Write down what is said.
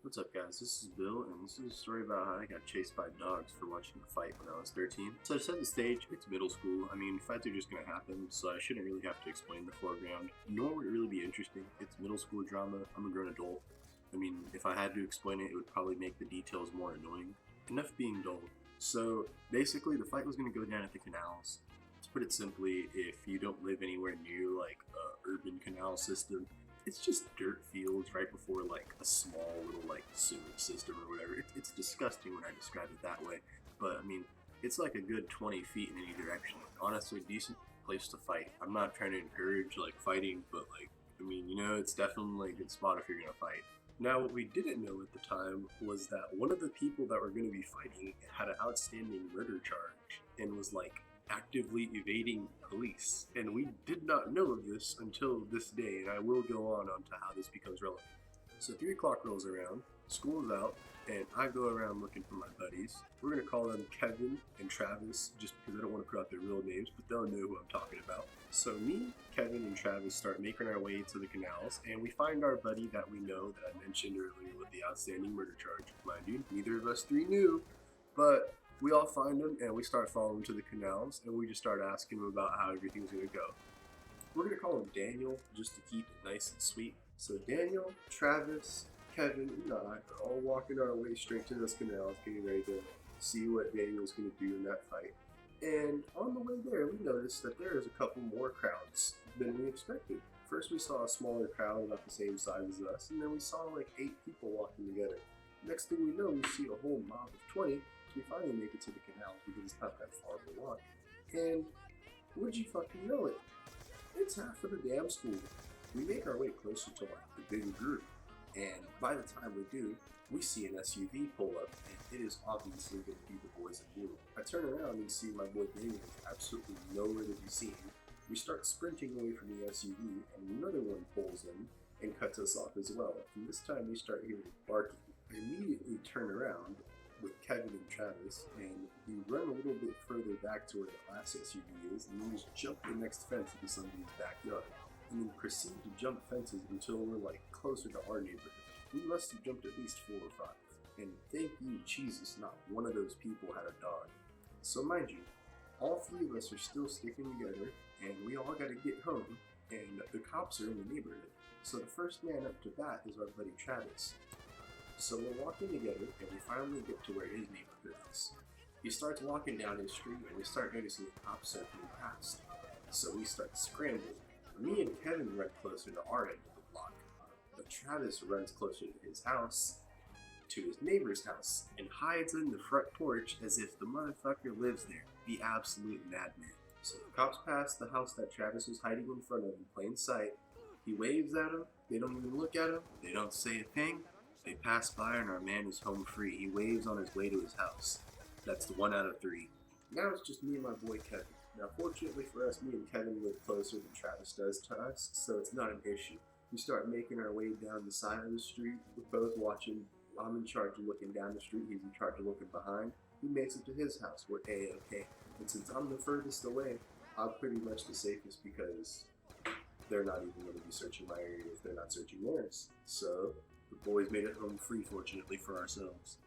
What's up, guys? This is Bill, and this is a story about how I got chased by dogs for watching a fight when I was 13. So to set the stage, it's middle school. I mean, fights are just gonna happen, so I shouldn't really have to explain the foreground, nor would it really be interesting. It's middle school drama. I'm a grown adult. I mean, if I had to explain it, it would probably make the details more annoying. Enough being dull. So basically, the fight was gonna go down at the canals. To put it simply, if you don't live anywhere near like a urban canal system, it's just dirt fields right before like a small little like sewage system or whatever. It's disgusting when I describe it that way, but I mean, it's like a good 20 feet in any direction. Honestly, decent place to fight. I'm not trying to encourage like fighting, but like, I mean, it's definitely a good spot if you're gonna fight. Now, what we didn't know at the time was that one of the people that were going to be fighting had an outstanding murder charge and was like actively evading police. And we did not know of this until this day, and I will go on to how this becomes relevant. So 3 o'clock rolls around, school's out, and I go around looking for my buddies. We're going to call them Kevin and Travis, just because I don't want to put out their real names, but they'll know who I'm talking about. So me, Kevin, and Travis start making our way to the canals, and we find our buddy that we know that I mentioned earlier with the outstanding murder charge. Mind you, neither of us 3 knew, but we all find him, and we start following him to the canals, and we just start asking him about how everything's going to go. We're going to call him Daniel, just to keep it nice and sweet. So Daniel, Travis, Kevin, and I are all walking our way straight to those canals, getting ready to see what Daniel's going to do in that fight. And on the way there, we noticed that there is a couple more crowds than we expected. First, we saw a smaller crowd about the same size as us, and then we saw like 8 people walking together. Next thing we know, we see a whole mob of 20. We finally make it to the canals because it's not that far of a walk. And would you fucking know it? It's half of the damn school. We make our way closer to like the bigger group, and by the time we do, we see an SUV pull up, and it is obviously going to be the boys in blue. I turn around and see my boy Daniel is absolutely nowhere to be seen. We start sprinting away from the SUV, and another one pulls in and cuts us off as well. And this time we start hearing barking. I immediately turn around with Kevin and Travis, and we run a little bit further back to where the last SUV is, and we just jump the next fence into somebody's backyard, and then proceed to jump fences until we're like closer to our neighborhood. We must have jumped at least 4 or 5, and thank you Jesus, not one of those people had a dog. So mind you, all 3 of us are still sticking together, and we all gotta get home, and the cops are in the neighborhood. So the first man up to bat is our buddy Travis. So we're walking together, and we finally get to where his neighborhood is. He starts walking down his street, and we start noticing the cops circling past. So we start scrambling. Me and Kevin run closer to our end of the block, but Travis runs closer to his house, to his neighbor's house, and hides in the front porch as if the motherfucker lives there. The absolute madman. So the cops pass the house that Travis was hiding in front of in plain sight. He waves at them. They don't even look at him. They don't say a thing. They pass by, and our man is home free. He waves on his way to his house. That's the 1 out of 3. Now it's just me and my boy Kevin. Now fortunately for us, me and Kevin live closer than Travis does to us, so it's not an issue. We start making our way down the side of the street. We're both watching. I'm in charge of looking down the street. He's in charge of looking behind. He makes it to his house. We're A-okay. And since I'm the furthest away, I'm pretty much the safest because they're not even going to be searching my area if they're not searching theirs. So the boys made it home free, fortunately for ourselves.